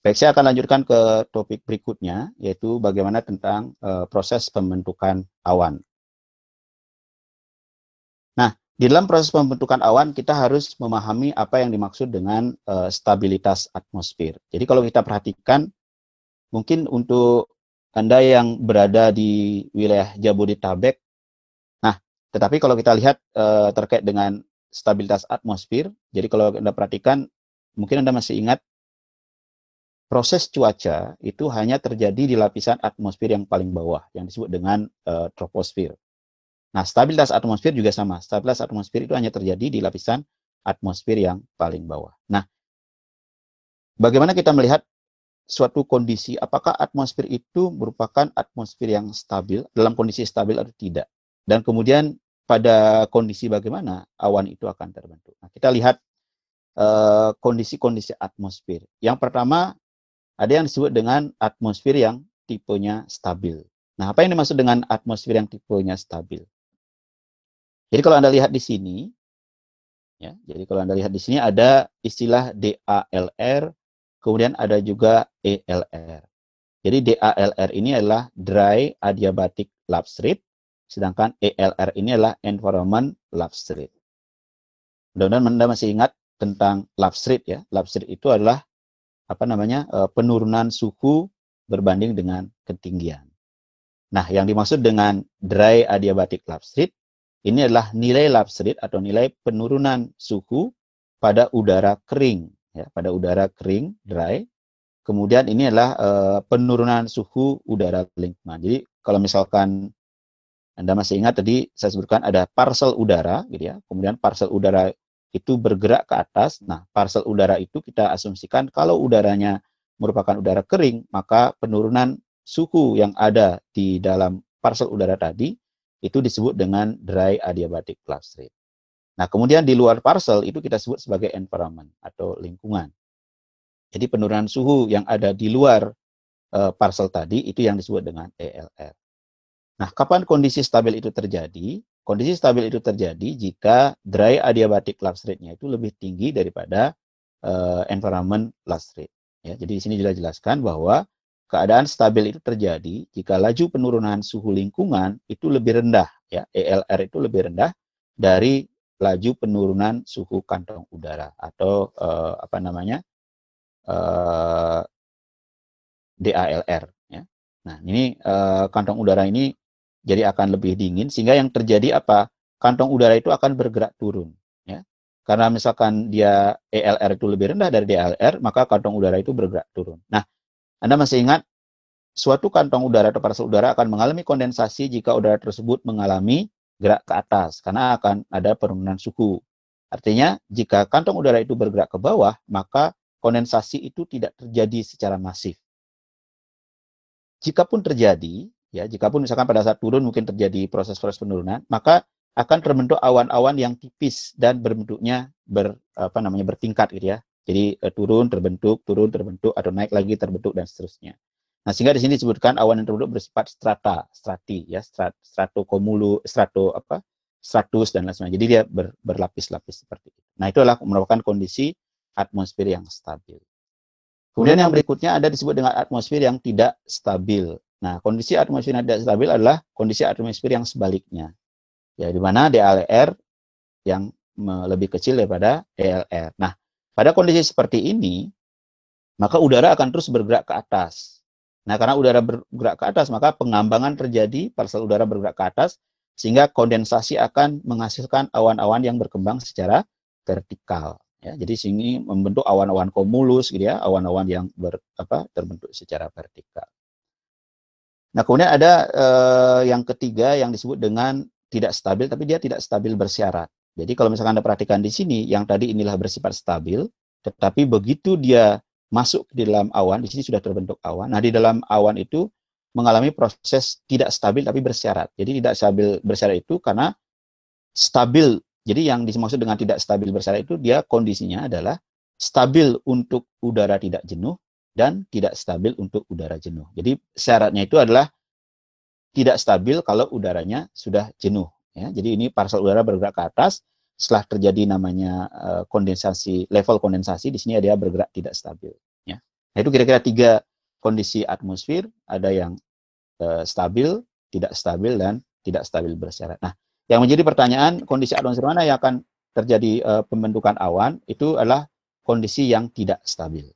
Baik, saya akan lanjutkan ke topik berikutnya, yaitu bagaimana tentang proses pembentukan awan. Nah, di dalam proses pembentukan awan, kita harus memahami apa yang dimaksud dengan stabilitas atmosfer. Jadi kalau kita perhatikan, mungkin untuk Anda yang berada di wilayah Jabodetabek, nah, tetapi kalau kita lihat terkait dengan stabilitas atmosfer, jadi kalau Anda perhatikan, mungkin Anda masih ingat, proses cuaca itu hanya terjadi di lapisan atmosfer yang paling bawah, yang disebut dengan troposfer. Nah, stabilitas atmosfer juga sama. Stabilitas atmosfer itu hanya terjadi di lapisan atmosfer yang paling bawah. Nah, bagaimana kita melihat suatu kondisi, apakah atmosfer itu merupakan atmosfer yang stabil, dalam kondisi stabil atau tidak? Dan kemudian pada kondisi bagaimana awan itu akan terbentuk. Nah, kita lihat kondisi-kondisi atmosfer. Yang pertama, ada yang disebut dengan atmosfer yang tipenya stabil. Nah, apa yang dimaksud dengan atmosfer yang tipenya stabil? Jadi kalau Anda lihat di sini, ya, jadi kalau Anda lihat di sini ada istilah DALR, kemudian ada juga ELR. Jadi DALR ini adalah Dry Adiabatic Lapse Rate, sedangkan ELR ini adalah Environment Lapse Rate. Mudah-mudahan Anda masih ingat tentang lapse rate ya. Lapse rate itu adalah penurunan suhu berbanding dengan ketinggian. Nah, yang dimaksud dengan dry adiabatic lapse rate ini adalah nilai lapse rate atau nilai penurunan suhu pada udara kering, ya, pada udara kering dry. Kemudian ini adalah penurunan suhu udara lingkungan. Jadi kalau misalkan Anda masih ingat tadi saya sebutkan ada parcel udara, gitu ya. Kemudian parcel udara itu bergerak ke atas. Nah, parcel udara itu kita asumsikan kalau udaranya merupakan udara kering, maka penurunan suhu yang ada di dalam parcel udara tadi itu disebut dengan dry adiabatic lapse rate. Nah, kemudian di luar parcel itu kita sebut sebagai environment atau lingkungan. Jadi penurunan suhu yang ada di luar parcel tadi itu yang disebut dengan ELR. Nah, kapan kondisi stabil itu terjadi? Kondisi stabil itu terjadi jika dry adiabatic lapse rate-nya itu lebih tinggi daripada environment lapse rate. Ya, jadi di sini sudah jelaskan bahwa keadaan stabil itu terjadi jika laju penurunan suhu lingkungan itu lebih rendah, ya, ELR itu lebih rendah dari laju penurunan suhu kantong udara atau DALR. Ya. Nah, ini kantong udara ini jadi akan lebih dingin sehingga yang terjadi apa? Kantong udara itu akan bergerak turun, ya. Karena misalkan dia ELR itu lebih rendah dari DALR, maka kantong udara itu bergerak turun. Nah, Anda masih ingat suatu kantong udara atau parcel udara akan mengalami kondensasi jika udara tersebut mengalami gerak ke atas karena akan ada penurunan suhu. Artinya, jika kantong udara itu bergerak ke bawah, maka kondensasi itu tidak terjadi secara masif. Jikapun terjadi, ya, jikapun misalkan pada saat turun mungkin terjadi proses-proses penurunan, maka akan terbentuk awan-awan yang tipis dan berbentuknya bertingkat gitu ya. Jadi turun terbentuk atau naik lagi terbentuk dan seterusnya. Nah, sehingga di sini disebutkan awan yang terbentuk bersifat strati ya, stratus dan lain sebagainya. Jadi dia berlapis-lapis seperti itu. Nah, itu adalah merupakan kondisi atmosfer yang stabil. Kemudian yang berikutnya ada disebut dengan atmosfer yang tidak stabil. Nah, kondisi atmosfer yang tidak stabil adalah kondisi atmosfer yang sebaliknya. Ya, di mana DALR yang lebih kecil daripada ELR. Nah, pada kondisi seperti ini, maka udara akan terus bergerak ke atas. Nah, karena udara bergerak ke atas, maka pengambangan terjadi, parcel udara bergerak ke atas, sehingga kondensasi akan menghasilkan awan-awan yang berkembang secara vertikal. Ya, jadi sini membentuk awan-awan cumulus, gitu ya, awan-awan yang terbentuk secara vertikal. Nah, kemudian ada yang ketiga yang disebut dengan tidak stabil, tapi dia tidak stabil bersyarat. Jadi kalau misalkan Anda perhatikan di sini, yang tadi inilah bersifat stabil, tetapi begitu dia masuk di dalam awan, di sini sudah terbentuk awan. Nah, di dalam awan itu mengalami proses tidak stabil tapi bersyarat. Jadi tidak stabil bersyarat itu karena stabil. Jadi yang dimaksud dengan tidak stabil bersyarat itu dia kondisinya adalah stabil untuk udara tidak jenuh dan tidak stabil untuk udara jenuh. Jadi syaratnya itu adalah tidak stabil kalau udaranya sudah jenuh. Ya. Jadi ini parcel udara bergerak ke atas, setelah terjadi namanya kondensasi, level kondensasi, di sini dia bergerak tidak stabil. Ya. Nah, itu kira-kira 3 kondisi atmosfer, ada yang stabil, tidak stabil, dan tidak stabil bersyarat. Nah, yang menjadi pertanyaan, kondisi atmosfer mana yang akan terjadi pembentukan awan, itu adalah kondisi yang tidak stabil.